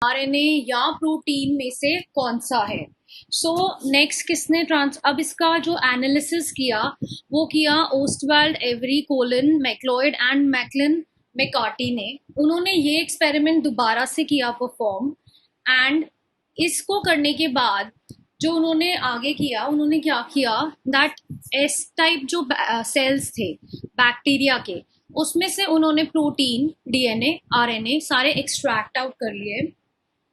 RNA या protein में से कौन सा है। सो नेक्स्ट किसने अब इसका जो एनालिसिस किया वो किया Ostwald, Avery, Colin, MacLeod and Macklin McCarty ने। उन्होंने ये एक्सपेरिमेंट दोबारा से किया परफॉर्म, एंड इसको करने के बाद जो उन्होंने आगे किया, उन्होंने क्या किया दैट एस टाइप जो सेल्स थे बैक्टीरिया के, उसमें से उन्होंने प्रोटीन, डीएनए, आरएनए सारे एक्सट्रैक्ट आउट कर लिए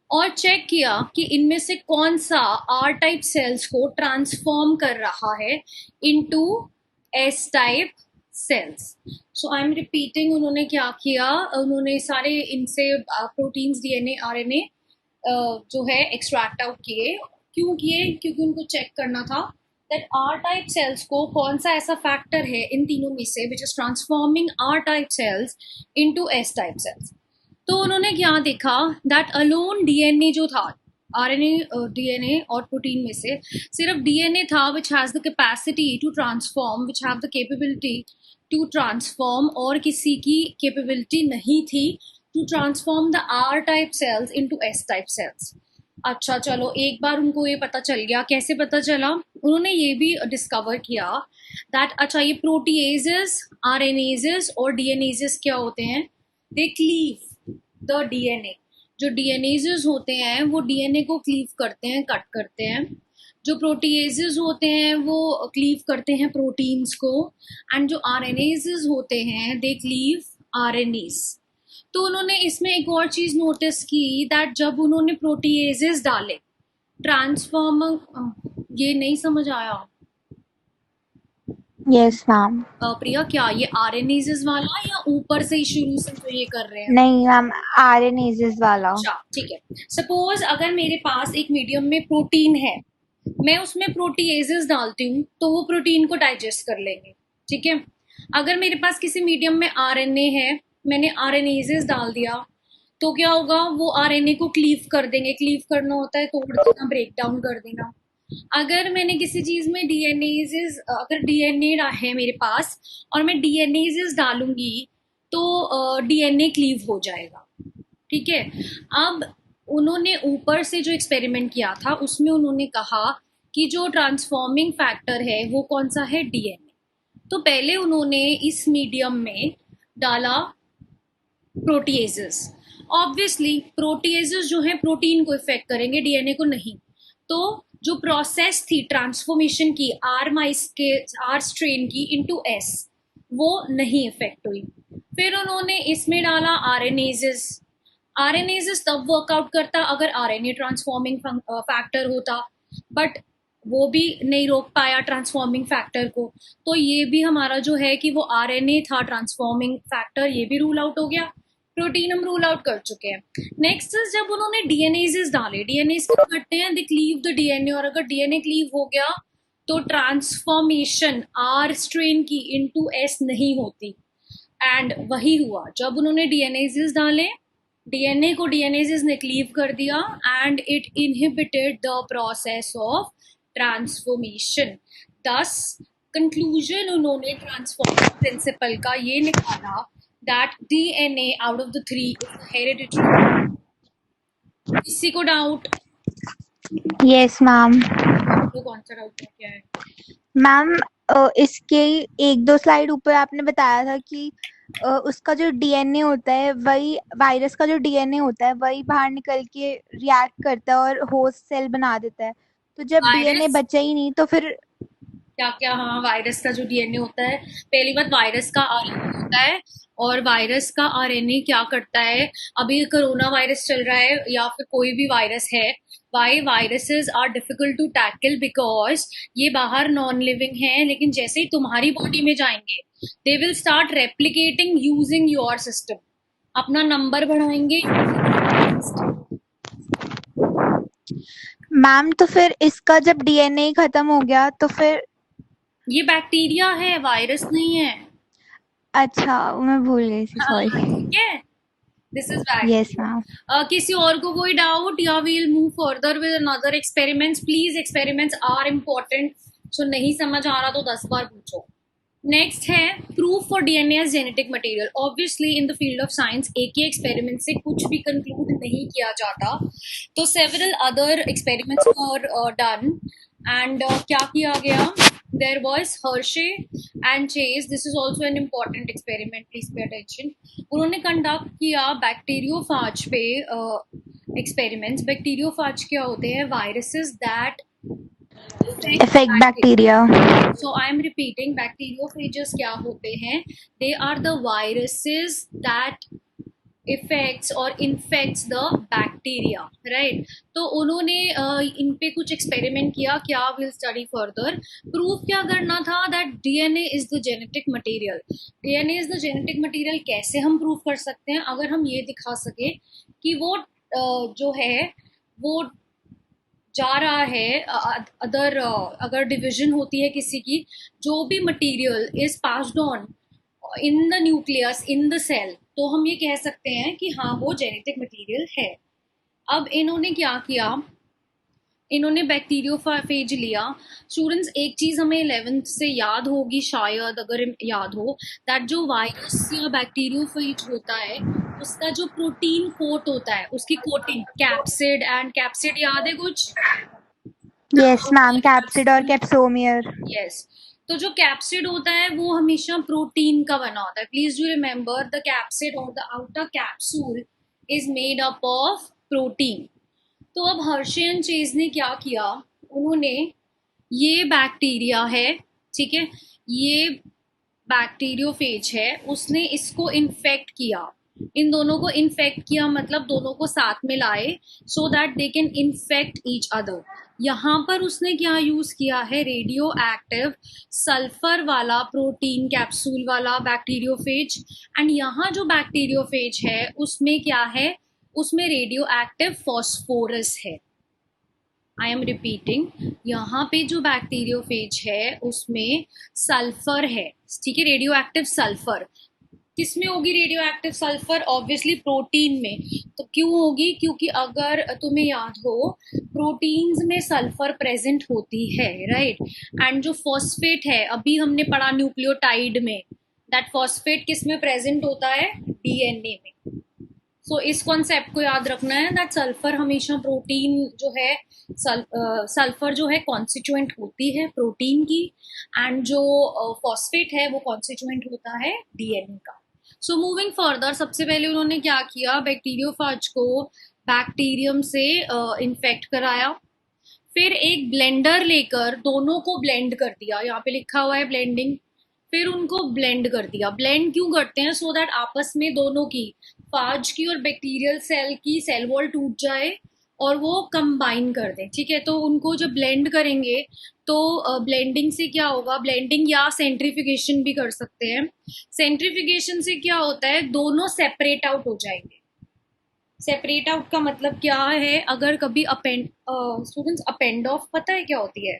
और चेक किया कि इनमें से कौन सा आर टाइप सेल्स को ट्रांसफॉर्म कर रहा है into S type cells. So I am repeating, उन्होंने क्या किया, उन्होंने सारे इनसे प्रोटीन्स, डीएनए, आरएनए जो है एक्सट्रैक्ट आउट किए। क्यों किए? क्योंकि उनको चेक करना था दैट आर टाइप सेल्स को कौन सा ऐसा फैक्टर है इन तीनों में से which is transforming R type cells into S type cells. तो उन्होंने क्या देखा दैट अलोन डीएनए जो था, आरएनए, डीएनए और प्रोटीन में से सिर्फ डीएनए था which has the capacity to transform, which have the capability to transform, और किसी की कैपेबिलिटी नहीं थी to transform the R type cells into S type cells. अच्छा चलो, एक बार उनको ये पता चल गया। कैसे पता चला? उन्होंने ये भी डिस्कवर किया दैट अच्छा ये प्रोटीएजेस, आरएनएजेस और डीएनएजेस क्या होते हैं, दे क्लीव द डीएनए। जो डीएनएजेस होते हैं वो डीएनए को क्लीव करते हैं, कट करते हैं। जो प्रोटीएजेस होते हैं वो क्लीव करते हैं प्रोटीन्स को, एंड जो आरएनएजेस होते हैं दे क्लीव आरएनएस। तो उन्होंने इसमें एक और चीज नोटिस की दैट जब उन्होंने प्रोटीएजेस डाले ट्रांसफॉर्म, ये नहीं समझ आया? Yes ma'am. प्रिया, क्या ये आरएनएजेस वाला या ऊपर से ही शुरू से जो ये कर रहे हैं? नहीं मैम, आरएनएजेस वाला। अच्छा ठीक है। सपोज अगर मेरे पास एक मीडियम में प्रोटीन है, मैं उसमें प्रोटीएजेस डालती हूँ तो वो प्रोटीन को डाइजेस्ट कर लेंगे, ठीक है। अगर मेरे पास किसी मीडियम में आरएनए है, मैंने आरएनएजेस डाल दिया, तो क्या होगा, वो आरएनए को क्लीव कर देंगे। क्लीव करना होता है तोड़ देना, ब्रेक डाउन कर देना। अगर मैंने किसी चीज में डीएनएजेस, अगर डीएनए है मेरे पास और मैं डीएनएजेस डालूंगी तो डीएनए क्लीव हो जाएगा, ठीक है। अब उन्होंने ऊपर से जो एक्सपेरिमेंट किया था उसमें उन्होंने कहा कि जो ट्रांसफॉर्मिंग फैक्टर है वो कौन सा है, डीएनए। तो पहले उन्होंने इस मीडियम में डाला प्रोटीएजेस। ऑब्वियसली प्रोटीएजेस जो है प्रोटीन को इफेक्ट करेंगे, डीएनए को नहीं। तो जो प्रोसेस थी ट्रांसफॉर्मेशन की आर माइस के, आर स्ट्रेन की इनटू एस, वो नहीं इफेक्ट हुई। फिर उन्होंने इसमें डाला आरएनएजेस। आरएनएजेस तब वर्कआउट करता अगर आरएनए ट्रांसफॉर्मिंग फैक्टर होता, बट वो भी नहीं रोक पाया ट्रांसफॉर्मिंग फैक्टर को। तो ये भी हमारा जो है कि वो आरएनए था ट्रांसफॉर्मिंग फैक्टर, ये भी रूल आउट हो गया। प्रोटीन हम रूल आउट कर चुके हैं। नेक्स्ट इज जब उन्होंने डीएनएजेस डाले, डीएनएस क्या करते हैं, दे क्लीव द डीएनए, और अगर डीएनए क्लीव हो गया तो ट्रांसफॉर्मेशन आर स्ट्रेन की इनटू एस नहीं होती। एंड वही हुआ जब उन्होंने डीएनएजेस डाले, डीएनए को डीएनएजेस ने क्लीव कर दिया and it inhibited the process of transformation. दस कंक्लूजन उन्होंने ट्रांसफॉर्मेशन प्रिंसिपल का ये निकाला that DNA out of the three is hereditary। किसी को डाउट? Yes ma'am. तो कौन सा डाउट है, क्या है? मैम इसके एक दो स्लाइड ऊपर आपने बताया था कि उसका जो डीएनए होता है वही, वायरस का जो डीएनए होता है वही बाहर निकल के रिएक्ट करता है और होस्ट सेल बना देता है। तो जब डीएनए वायरस बचा ही नहीं तो फिर क्या क्या? हाँ, वायरस का जो डीएनए होता है, पहली बात वायरस का आरएनए होता है, और वायरस का आरएनए क्या करता है, अभी कोरोना वायरस चल रहा है या फिर कोई भी वायरस है, why viruses are difficult to tackle because ये बाहर नॉन लिविंग है, लेकिन जैसे ही तुम्हारी बॉडी में जाएंगे they will start replicating using your system, अपना नंबर बढ़ाएंगे। मैम तो फिर इसका जब डीएनए खत्म हो गया तो फिर ये बैक्टीरिया है, वायरस नहीं है। अच्छा, मैं भूल गई थी, हाँ, सॉरी। ठीक है, this is yes bacteria. Ma'am. किसी और को कोई डाउट, या we'll move further with another experiments? Please, experiments are important. So नहीं समझ आ रहा तो 10 बार पूछो। नेक्स्ट है proof for DNA as genetic material. Obviously in the field of science एक ही एक्सपेरिमेंट से कुछ भी कंक्लूड नहीं किया जाता, तो several other experiments were done and क्या किया गया, there was Hershey and Chase, this is also an important experiment, please pay attention. उन्होंने कंडक्ट किया बैक्टीरियोफाज पे एक्सपेरिमेंट्स। बैक्टीरियोफाज क्या होते हैं, viruses that affect bacteria. So I am repeating, bacteriophages क्या होते हैं, they are the viruses that affects or infects the bacteria, right? तो उन्होंने इन पे कुछ एक्सपेरिमेंट किया, क्या विल स्टडी फर्दर। प्रूफ क्या करना था, that DNA is the genetic material. DNA is the genetic material कैसे हम प्रूफ कर सकते हैं, अगर हम ये दिखा सके कि वो जो है वो जा रहा है अदर, अगर डिवीजन होती है किसी की, जो भी material is passed on in the nucleus in the cell, तो हम ये कह सकते हैं कि हाँ वो जेनेटिक मटेरियल है। अब इन्होंने क्या किया, इन्होंने बैक्टीरियोफेज लिया। स्टूडेंट्स एक चीज हमें 11th से याद होगी शायद, अगर याद हो, दैट जो वायरस या बैक्टीरियोफेज होता है उसका जो प्रोटीन कोट होता है, उसकी कोटिंग कैप्सिड एंड कैप्सिड याद है कुछ? यस मैम, कैप्सिड और कैप्सोमियर। यस, तो जो कैप्सिड होता है वो हमेशा प्रोटीन का बना होता है। Please do remember the capsid और the outer capsule is made up of protein. तो अब हर्शे एंड चेज ने क्या किया, उन्होंने ये बैक्टीरिया है, ठीक है, ये बैक्टीरियोफेज है, उसने इसको इन्फेक्ट किया, इन दोनों को इन्फेक्ट किया मतलब दोनों को साथ में लाए so that they can infect each other. यहाँ पर उसने क्या यूज किया है, रेडियो एक्टिव सल्फर वाला प्रोटीन कैप्सूल वाला बैक्टीरियोफेज, एंड यहाँ जो बैक्टीरियोफेज है उसमें क्या है, उसमें रेडियो एक्टिव फॉस्फोरस है। आई एम रिपीटिंग, यहाँ पे जो बैक्टीरियोफेज है उसमें सल्फर है, ठीक है, रेडियो एक्टिव सल्फर। किसमें होगी radio active sulphur, obviously protein में। तो क्यों होगी, क्योंकि अगर तुम्हें याद हो प्रोटीन्स में सल्फर प्रेजेंट होती है, राइट। एंड जो फॉस्फेट है, अभी हमने पढ़ा न्यूक्लियोटाइड में, दैट फॉस्फेट किस में प्रेजेंट होता है, डीएनए में। सो इस कॉन्सेप्ट को याद रखना है दैट सल्फर हमेशा प्रोटीन जो है, सल्फर जो है कॉन्स्टिट्यूएंट होती है प्रोटीन की, एंड जो फॉस्फेट है वो कॉन्स्टिट्यूएंट होता है डीएनए का। सो मूविंग फर्दर, सबसे पहले उन्होंने क्या किया, बैक्टीरियोफाज को बैक्टीरियम से इन्फेक्ट कराया, फिर एक ब्लेंडर लेकर दोनों को ब्लेंड कर दिया, यहाँ पे लिखा हुआ है ब्लेंडिंग, फिर उनको ब्लेंड कर दिया। ब्लेंड क्यों करते हैं, सो दैट आपस में दोनों की, फाज की और बैक्टीरियल सेल की सेल वॉल टूट जाए और वो कंबाइन कर दें, ठीक है। तो उनको जब ब्लेंड करेंगे तो ब्लेंडिंग से क्या होगा, ब्लेंडिंग या सेंट्रीफिकेशन भी कर सकते हैं। सेंट्रीफिकेशन से क्या होता है, दोनों सेपरेट आउट हो जाएंगे। सेपरेट आउट का मतलब क्या है, अगर कभी अपेंड, स्टूडेंट्स अपेंड ऑफ पता है क्या होती है,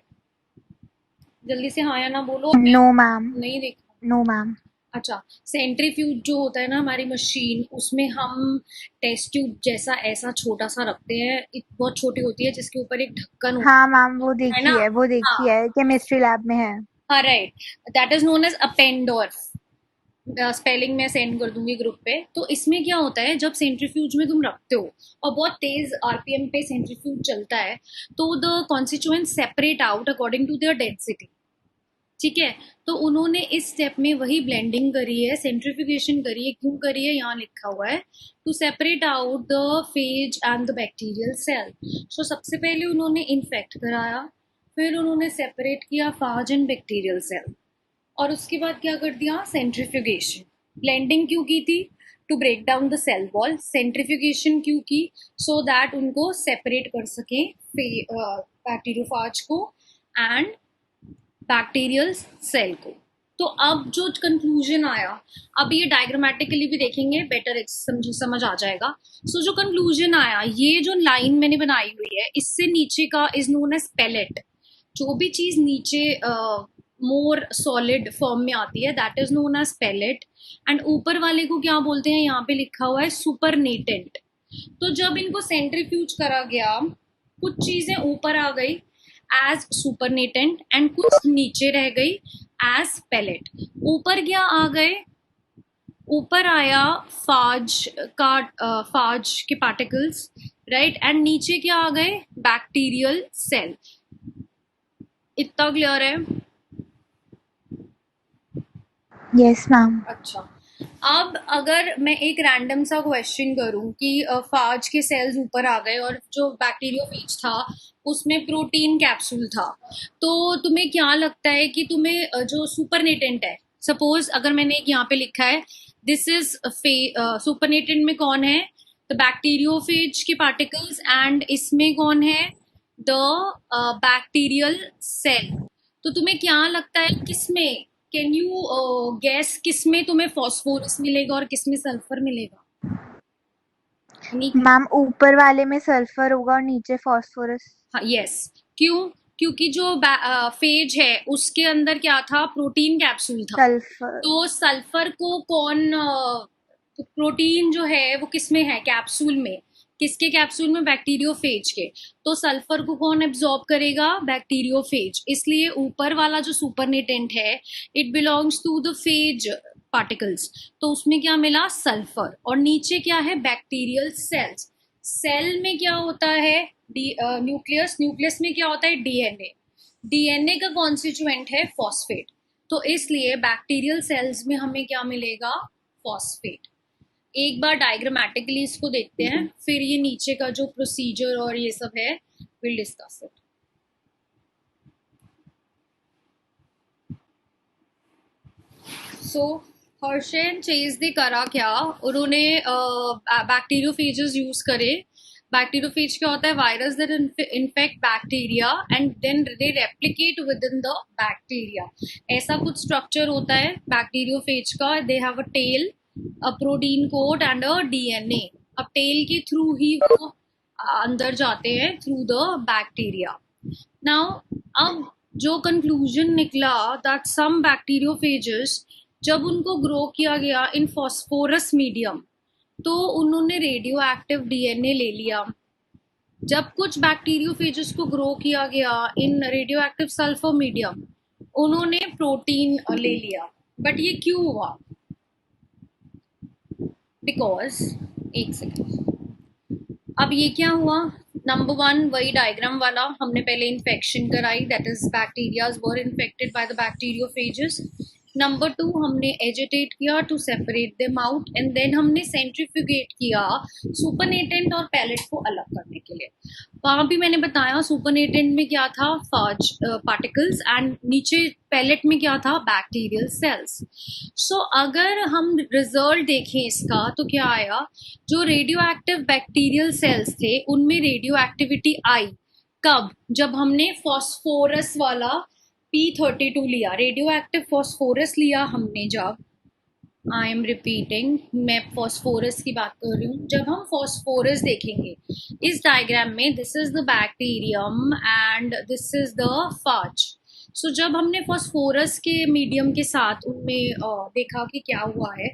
जल्दी से हाँ या ना बोलो। No ma'am. नहीं देखा, नो मैम। अच्छा, सेंट्रीफ्यूज जो होता है ना हमारी मशीन, उसमें हम टेस्ट ट्यूब जैसा ऐसा छोटा सा रखते हैं, बहुत छोटी होती है जिसके ऊपर एक ढक्कन होता हाँ मैम, वो है देखी ना। है, वो हाँ देखी है, केमिस्ट्री लैब में है। हाँ right, that is known as eppendorf. Spelling मैं सेंड कर दूंगी ग्रुप पे। तो इसमें क्या होता है, जब सेंट्रीफ्यूज में तुम रखते हो और बहुत तेज आरपीएम पे सेंट्रीफ्यूज चलता है, तो the constituent separate out according to their density, ठीक है। तो उन्होंने इस स्टेप में वही ब्लेंडिंग करी है, सेंट्रीफिकेशन करी है, क्यों करी है यहाँ लिखा हुआ है, to separate out the phage and the bacterial cell. So सबसे पहले उन्होंने इन्फेक्ट कराया, फिर उन्होंने सेपरेट किया फाज एंड बैक्टीरियल सेल, और उसके बाद क्या कर दिया, सेंट्रीफ्यूगेशन। ब्लेंडिंग क्यों की थी, to break down the cell wall. Centrifugation क्यों की, सो दैट उनको सेपरेट कर सके बैक्टीरियोफाज को एंड बैक्टीरियल सेल को। तो अब जो कंक्लूजन आया, अब ये डायग्रामेटिकली भी देखेंगे, बेटर समझ आ जाएगा। सो जो कंक्लूजन आया, ये जो लाइन मैंने बनाई हुई है, इससे नीचे का इज नोन एज पेलेट। जो भी चीज नीचे मोर सॉलिड फॉर्म में आती है, that is known as pellet, and ऊपर वाले को क्या बोलते हैं, यहाँ पे लिखा हुआ है सुपरनेटेंट। तो जब इनको सेंट्रीफ्यूज करा गया, कुछ चीजें ऊपर आ गई एज सुपरनेटेंट एंड कुछ नीचे रह गई एज पेलेट। ऊपर क्या आ गए, ऊपर आया फाज का फाज के पार्टिकल्स, राइट, एंड नीचे क्या आ गए, बैक्टीरियल सेल। इतना क्लियर है? Yes ma'am. अच्छा, अब अगर मैं एक रैंडम सा क्वेश्चन करूं कि फाज के सेल्स ऊपर आ गए और जो बैक्टीरियोफेज था उसमें प्रोटीन कैप्सूल था, तो तुम्हें क्या लगता है कि तुम्हें जो सुपरनेटेंट है, सपोज अगर मैंने एक यहाँ पे लिखा है दिस इज सुपरनेटेंट में कौन है, द बैक्टीरियोफेज के पार्टिकल्स, एंड इसमें कौन है, द बैक्टीरियल सेल। तो तुम्हें क्या लगता है किसमें, कैन यू गैस किसमें तुम्हें फॉस्फोरस मिलेगा और किसमें सल्फर मिलेगा? मैम ऊपर वाले में सल्फर होगा और नीचे फास्फोरस। हाँ, यस। क्यों? क्योंकि जो फेज है उसके अंदर क्या था, प्रोटीन कैप्सूल था। सल्फर। तो सल्फर को कौन तो प्रोटीन जो है वो किस में है, कैप्सूल में। किसके कैप्सूल में, बैक्टीरियोफेज के। तो सल्फर को कौन एब्जॉर्ब करेगा, बैक्टीरियोफेज। इसलिए ऊपर वाला जो सुपरनेटेंट है it belongs to the phage particles, तो उसमें क्या मिला, सल्फर। और नीचे क्या है, बैक्टीरियल सेल्स। सेल में क्या होता है, न्यूक्लियस। न्यूक्लियस में क्या होता है, डीएनए। डीएनए का कॉन्स्टिट्यूएंट है फॉस्फेट। तो इसलिए बैक्टीरियल सेल्स में हमें क्या मिलेगा, फॉस्फेट। एक बार डायग्रामेटिकली इसको देखते हैं, फिर ये नीचे का जो प्रोसीजर और ये सब है will discuss it. So Hershey and chase ने करा क्या, उन्होंने बैक्टीरियोफेजेस यूज करे। बैक्टीरियोफेज क्या होता है, virus that infect bacteria and then they replicate within the bacteria. ऐसा कुछ स्ट्रक्चर होता है बैक्टीरियोफेज का। They have a tail, a protein code and a DNA. अब टेल के थ्रू ही वो अंदर जाते हैं थ्रू द बैक्टीरिया। नाउ अब जो कंक्लूजन निकला दैट सम बैक्टीरियोफेजेस, जब उनको ग्रो किया गया इन फॉस्फोरस मीडियम, तो उन्होंने रेडियो एक्टिव डीएनए ले लिया। जब कुछ बैक्टीरियोफेजेस को ग्रो किया गया इन रेडियो एक्टिव सल्फर मीडियम, उन्होंने प्रोटीन ले लिया। बट ये क्यों हुआ, बिकॉज, एक सेकेंड, अब ये क्या हुआ, नंबर वन वही डायग्राम वाला, हमने पहले इन्फेक्शन कराई, that is bacterias were infected by the bacteriophages. Number two, हमने एजिटेट किया to separate them out, and then हमने सेंट्रीफ्यूगेट किया सुपरनेटेंट और पैलेट को अलग करने के लिए। वहां भी मैंने बताया सुपरनेटेंट में क्या था, फाज पार्टिकल्स, एंड नीचे पैलेट में क्या था, बैक्टीरियल सेल्स। सो अगर हम रिजल्ट देखें इसका तो क्या आया, जो रेडियो एक्टिव बैक्टीरियल सेल्स थे उनमें रेडियो एक्टिविटी आई कब, जब हमने फॉस्फोरस वाला P32 लिया, रेडियो एक्टिव फॉस्फोरस लिया हमने जब, आई एम रिपीटिंग, मैं फॉस्फोरस की बात कर रही हूँ। जब हम फॉस्फोरस देखेंगे इस डायग्राम में, this is the bacterium and this is the phage. So जब हमने फॉस्फोरस के मीडियम के साथ उनमें देखा कि क्या हुआ है,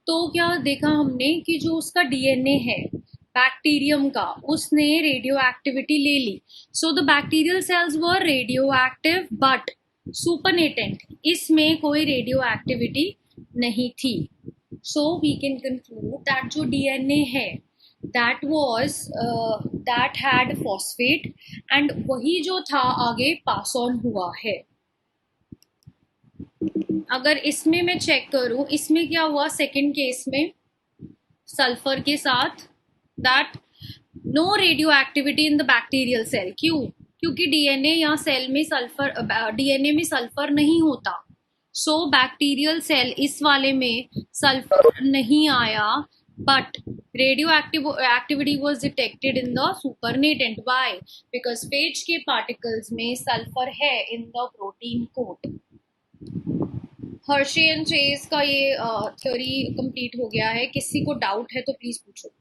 तो क्या देखा हमने कि जो उसका डीएनए है बैक्टीरियम का, उसने रेडियो एक्टिविटी ले ली। So the bacterial cells were radio active, but supernatant इसमें कोई रेडियो एक्टिविटी नहीं थी। So we can conclude that जो डीएनए है that was that had phosphate, and वही जो था आगे पास ऑन हुआ है। अगर इसमें मैं चेक करूं, इसमें क्या हुआ सेकंड केस में, सल्फर के साथ, that no radio activity in the bacterial cell. क्यों? क्योंकि डीएनए या सेल में सल्फर, डीएनए में सल्फर नहीं होता। सो बैक्टीरियल सेल इस वाले में सल्फर नहीं आया, but radio activity was detected in the supernatant. Why? Because phage के पार्टिकल्स में सल्फर है in the protein coat. Hershey and Chase का ये थ्योरी कंप्लीट हो गया है। किसी को डाउट है तो प्लीज पूछो।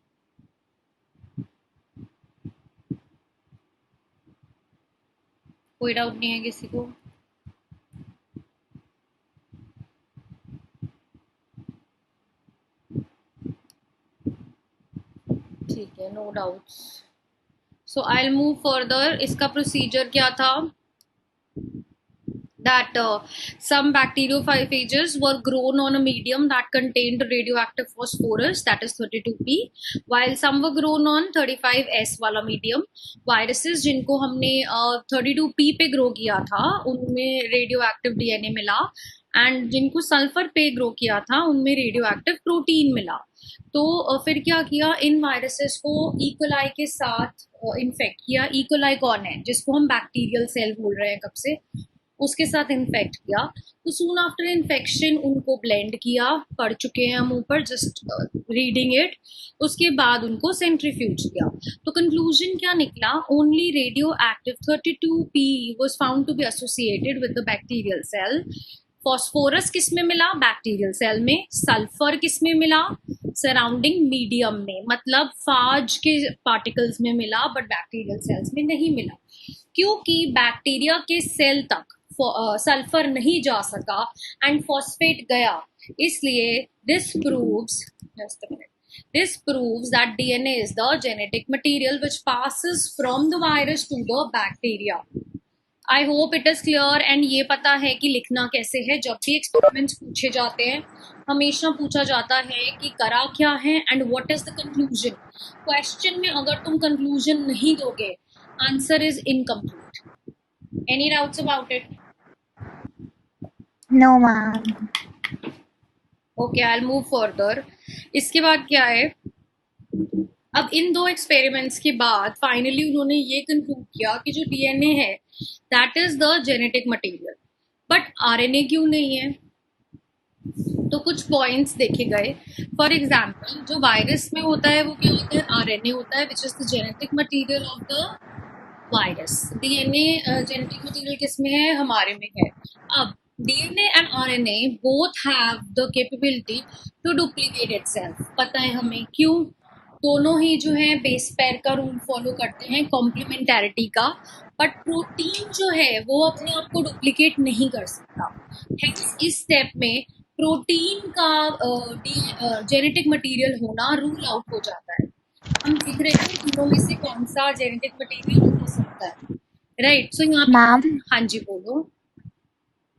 कोई डाउट नहीं है किसी को? ठीक है, no doubts. So I'll move further. इसका procedure क्या था? That some bacteriophages were grown on a medium that contained radioactive phosphorus, that is 32p, while some were grown on 35s वाला medium. Viruses जिनको हमने 32p पे grow किया था उनमें radioactive DNA मिला, एंड जिनको सल्फर पे ग्रो किया था उनमें रेडियोएक्टिव प्रोटीन मिला. तो फिर क्या किया, इन वायरसेस को इकोलाई के साथ इन्फेक्ट किया. इकोलाई कौन है, जिसको हम बैक्टीरियल सेल बोल रहे हैं कब से, उसके साथ इन्फेक्ट किया. तो सून आफ्टर इन्फेक्शन उनको ब्लेंड किया, पढ़ चुके हैं हम ऊपर, जस्ट रीडिंग इट. उसके बाद उनको सेंट्रीफ्यूज किया. तो कंक्लूजन क्या निकला, only radio active 32p was found to be associated with the bacterial cell. Phosphorus किस में मिला, बैक्टीरियल सेल में. सल्फर किस में मिला, सराउंडिंग मीडियम में, मतलब फाज के पार्टिकल्स में मिला, बट बैक्टीरियल सेल्स में नहीं मिला, क्योंकि बैक्टीरिया के सेल तक सल्फर नहीं जा सका एंड फॉस्फेट गया. इसलिए this proves that DNA is the genetic material which passes from the virus to the bacteria. I hope it is clear. And ये पता है कि लिखना कैसे है. जब भी एक्सपेरिमेंट्स पूछे जाते हैं हमेशा पूछा जाता है कि करा क्या है and what is the conclusion. Question में अगर तुम कंक्लूजन नहीं दोगे, answer is incomplete. Any doubts about it? No, ma'am. Okay, I will move further. इसके बाद क्या है, अब इन दो एक्सपेरिमेंट्स के बाद फाइनली उन्होंने ये कंक्लूड किया कि जो डीएनए है that is the genetic material, but RNA क्यों नहीं है. तो कुछ पॉइंट्स देखे गए. फॉर एग्जाम्पल, जो वायरस में होता है वो क्या होता है, आरएनए होता है, which is the genetic material of the virus. DNA genetic material किस में है, हमारे में है. अब DNA and RNA both have the capability to duplicate itself. पता है हमें क्यों, दोनों ही जो है बेस पेयर का रूल फॉलो करते हैं, कॉम्प्लीमेंटैरिटी का. बट प्रोटीन जो है वो अपने आप को डुप्लीकेट नहीं कर सकता. Hence, इस स्टेप में प्रोटीन का जेनेटिक मटेरियल होना रूल आउट हो जाता है. हम देख रहे हैं तीनों में से कौन सा जेनेटिक मटेरियल हो सकता है, राइट. सो यहाँ पे हाँ जी बोलो.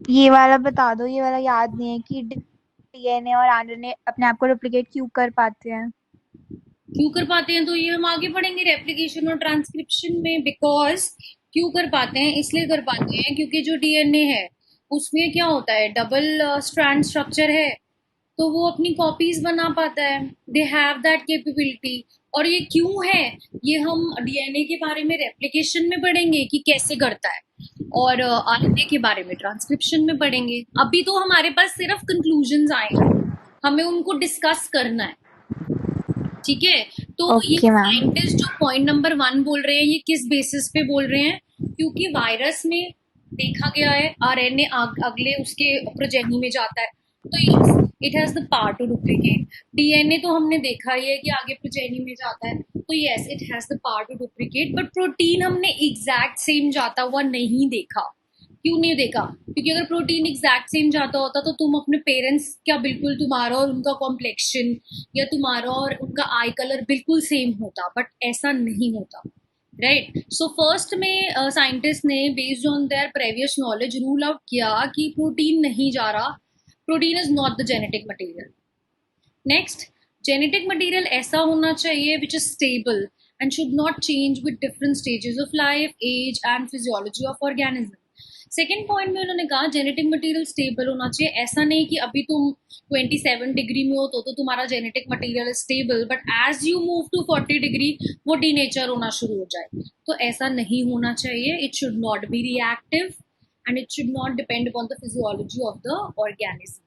ये वाला बता दो, ये वाला याद नहीं है कि डीएनए और आरएनए अपने आप को रेप्लिकेट क्यों कर पाते हैं. तो ये हम आगे पढ़ेंगे रेप्लिकेशन और ट्रांसक्रिप्शन में. बिकॉज क्यों कर पाते हैं, इसलिए कर पाते हैं क्योंकि जो डीएनए है उसमें क्या होता है, डबल स्ट्रैंड स्ट्रक्चर है, तो वो अपनी कॉपीज बना पाता है. They have that capability. और ये क्यों है, ये हम डीएनए के बारे में रेप्लिकेशन में पढ़ेंगे कि कैसे करता है, और आरएनए के बारे में ट्रांसक्रिप्शन में पढ़ेंगे. अभी तो हमारे पास सिर्फ कंक्लूजन्स आए हैं, हमें उनको डिस्कस करना है, ठीक है. तो ये साइंटिस्ट जो पॉइंट नंबर 1 बोल रहे हैं, ये किस बेसिस पे बोल रहे हैं, क्योंकि वायरस में देखा गया है आरएनए अगले उसके प्रोजेनी में जाता है, तो it has the power to duplicate. DNA तो हमने देखा ही है कि आगे प्रोजेनी में जाता है, तो yes it has the power to duplicate. But protein हमने एग्जैक्ट सेम जाता हुआ नहीं देखा. क्यों नहीं देखा, क्योंकि अगर प्रोटीन एग्जैक्ट सेम जाता होता तो तुम अपने पेरेंट्स क्या बिल्कुल तुम्हारा और उनका कॉम्प्लेक्शन या तुम्हारा और उनका आई कलर बिल्कुल सेम होता, बट ऐसा नहीं होता, राइट. सो फर्स्ट में साइंटिस्ट ने based on their previous knowledge rule out किया कि प्रोटीन नहीं जा रहा, protein is not the genetic material. Next, genetic material ऐसा होना चाहिए which is stable and should not change with different stages of life, age and physiology of organism. Second point में उन्होंने कहा जेनेटिक मटेरियल स्टेबल होना चाहिए. ऐसा नहीं कि अभी तुम 27 डिग्री में हो तो तुम्हारा genetic material stable, but as you move to 40 degree वो डीनेचर होना शुरू हो जाए. तो ऐसा नहीं होना चाहिए. It should not be reactive and it should not depend upon the physiology of the organism.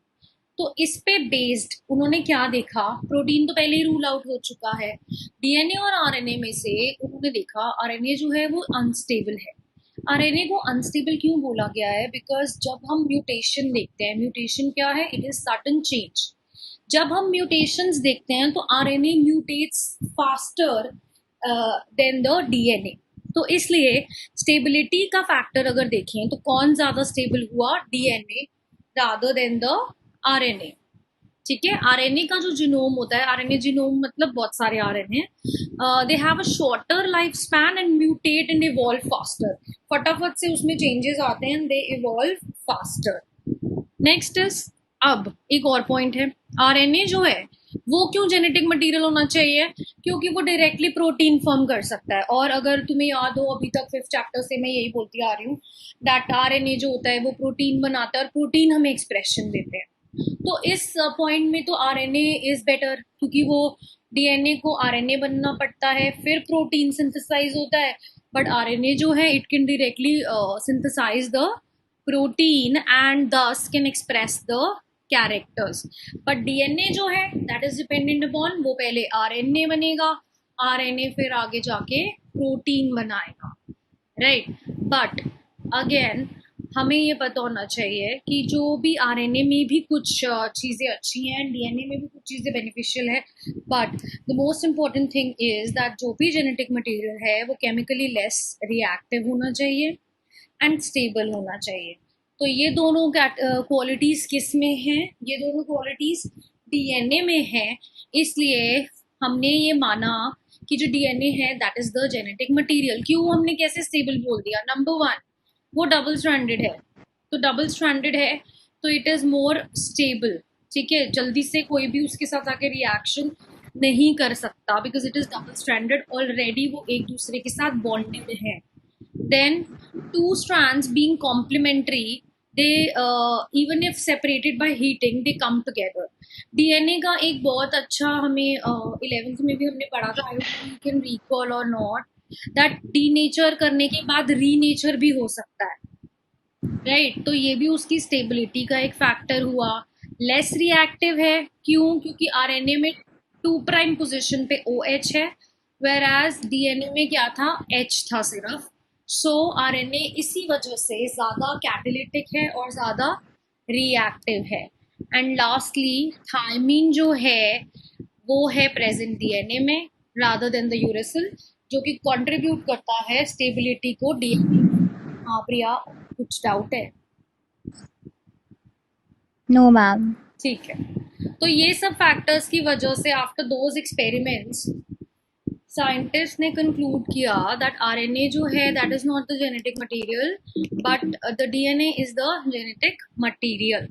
तो इस पे बेस्ड उन्होंने क्या देखा, प्रोटीन तो पहले ही रूल आउट हो चुका है. डीएनए और आरएनए में से उन्होंने देखा आरएनए जो है वो अनस्टेबल है. आरएनए को अनस्टेबल क्यों बोला गया है, बिकॉज जब हम म्यूटेशन देखते हैं, म्यूटेशन क्या है, इट इज सडन चेंज. जब हम म्यूटेशंस देखते हैं तो RNA mutates faster than the DNA. तो इसलिए स्टेबिलिटी का फैक्टर अगर देखें तो कौन ज्यादा स्टेबल हुआ, DNA rather than the RNA, ठीक है। आरएनए का जो जीनोम होता है, आरएनए जीनोम मतलब बहुत सारे RNA, they have a shorter life span and mutate and evolve faster. फटाफट से उसमें चेंजेस आते हैं, दे इवॉल्व फास्टर। नेक्स्ट इज, अब एक और पॉइंट है, आरएनए जो है वो क्यों जेनेटिक मटेरियल होना चाहिए? क्योंकि वो डायरेक्टली प्रोटीन फॉर्म कर सकता है। और अगर तुम्हें याद हो, अभी तक 5th चैप्टर से मैं यही बोलती आ रही हूँ, दैट आरएनए जो होता है वो प्रोटीन बनाता है और प्रोटीन हमें एक्सप्रेशन देते हैं। तो इस पॉइंट में तो आरएनए इज बेटर, क्योंकि वो डीएनए को आरएनए बनना पड़ता है, फिर प्रोटीन सिंथेसाइज होता है। बट आरएनए जो है it can directly synthesise the protein and thus can express the characters. But DNA जो है that is dependent upon, वो पहले RNA बनेगा, RNA फिर आगे जाके प्रोटीन बनाएगा, राइट। बट अगेन हमें ये पता होना चाहिए कि जो भी आरएनए में भी कुछ चीज़ें अच्छी हैं, डीएनए में भी कुछ चीज़ें बेनिफिशियल है, but the most important thing is that जो भी जेनेटिक मटेरियल है वो केमिकली लेस रिएक्टिव होना चाहिए एंड स्टेबल होना चाहिए। तो ये दोनों क्वालिटीज़ किस में हैं? ये दोनों क्वालिटीज़ डीएनए में हैं। इसलिए हमने ये माना कि जो डीएनए है that is the genetic material. क्यों हमने कैसे स्टेबल बोल दिया? नंबर 1, वो डबल स्ट्रैंडेड है, तो डबल स्ट्रैंडेड है तो इट इज़ मोर स्टेबल, ठीक है। जल्दी से कोई भी उसके साथ आके रिएक्शन नहीं कर सकता, because it is double stranded, already वो एक दूसरे के साथ बॉन्डेड है। Then two strands being complementary, they even if separated by heating they come together. DNA का एक बहुत अच्छा हमें 11th में भी हमने पढ़ा था, आई डोंट कैन रिकॉल और नॉट, दैट डीनेचर करने के बाद रीनेचर भी हो सकता है, राइट। तो ये भी उसकी स्टेबिलिटी का एक फैक्टर हुआ। लेस रिएक्टिव है, क्यों? क्योंकि आरएनए में 2' पोजिशन पे OH है, वेर एज डीएनए में क्या था? H था सिर्फ। सो आरएनए इसी वजह से ज़्यादा कैटालिटिक है और ज़्यादा रिएक्टिव है। एंड लास्टली थायमीन जो है वो है प्रेजेंट डीएनए में रादर देन द यूरेसिल, जो कि कंट्रीब्यूट करता है स्टेबिलिटी को डीएनए। हाँ प्रिया, कुछ डाउट है? No ma'am. ठीक है। तो ये सब फैक्टर्स की वजह से आफ्टर दोज एक्सपेरिमेंट्स साइंटिस्ट ने कंक्लूड किया दैट आरएनए जो है that is not the genetic material, but the DNA is the genetic material.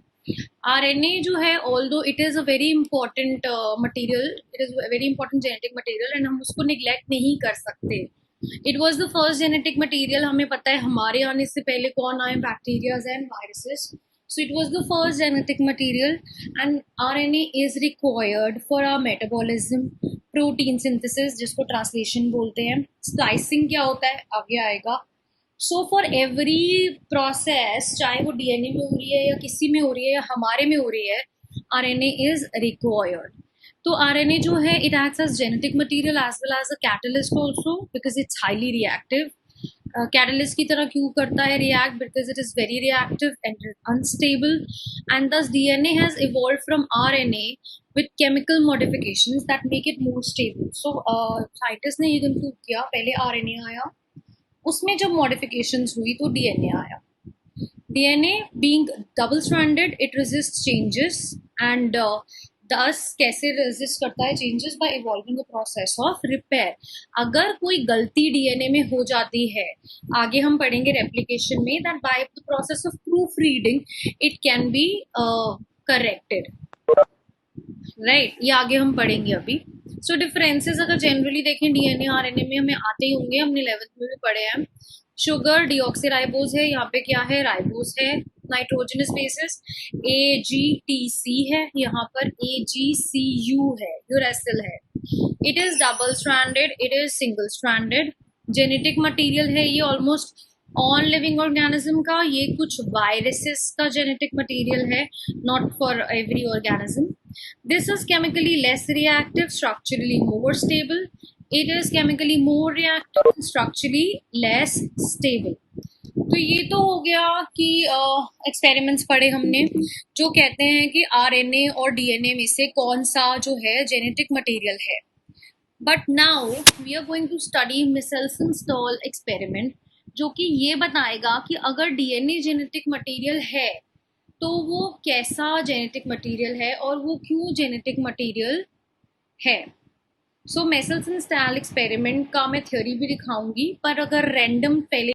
RNA जो है, although it is a very important material, it is very important genetic material and हम उसको neglect नहीं कर सकते। It was the first genetic material, हमें पता है हमारे आने से पहले कौन आए? Bacterias and viruses. So it was the first genetic material and RNA is required for our metabolism, protein synthesis जिसको ट्रांसलेशन बोलते हैं। स्प्लाइसिंग क्या होता है आगे आएगा। सो फॉर एवरी प्रोसेस, चाहे वो डीएनए में हो रही है या किसी में हो रही है या हमारे में हो रही है, आरएनए इज रिक्वायर्ड। तो आरएनए जो है it acts as genetic material as well as a catalyst also, because it's highly reactive. Catalyst की तरह क्यों करता है react? Because it is very reactive and unstable, and thus DNA has evolve from RNA with chemical modifications that make it more stable. So scientist ने ये conclude किया, पहले RNA आया, उसमें जब मॉडिफिकेशंस हुई तो डीएनए आया। DNA being double stranded it resist changes and thus कैसे रेजिस्ट करता है changes? By evolving the process of repair. अगर कोई गलती डीएनए में हो जाती है, आगे हम पढ़ेंगे रेप्लिकेशन में, that by the process of proof reading it can be corrected, right. ये आगे हम पढ़ेंगे अभी। सो डिफरेंसेस अगर जनरली देखें डीएनए आरएनए में हमें आते ही होंगे, हमने 11th में भी पढ़े हैं। शुगर डीऑक्सीराइबोज है, यहाँ पे क्या है? राइबोज है। नाइट्रोजनस बेसिस AGTC है, यहाँ पर AGCU है, यूरेसिल है। It is double stranded, it is single stranded. Genetic material है ये ऑलमोस्ट ऑन लिविंग ऑर्गेनिज्म का, ये कुछ वायरसेस का जेनेटिक मटेरियल है, not for every organism. This is chemically less reactive, structurally more stable. It is chemically more reactive, structurally less stable. तो ये तो हो गया कि एक्सपेरिमेंट्स पढ़े हमने जो कहते हैं कि आरएनए और डीएनए में से कौन सा जो है जेनेटिक मटेरियल है। But now we are going to study Meselson Stahl experiment, जो कि ये बताएगा कि अगर डीएनए जेनेटिक मटेरियल है तो वो कैसा जेनेटिक मटेरियल है और वो क्यों जेनेटिक मटेरियल है। सो मेसल्स एंड स्टैल एक्सपेरिमेंट का मैं थ्योरी भी दिखाऊंगी, पर अगर रैंडम पहले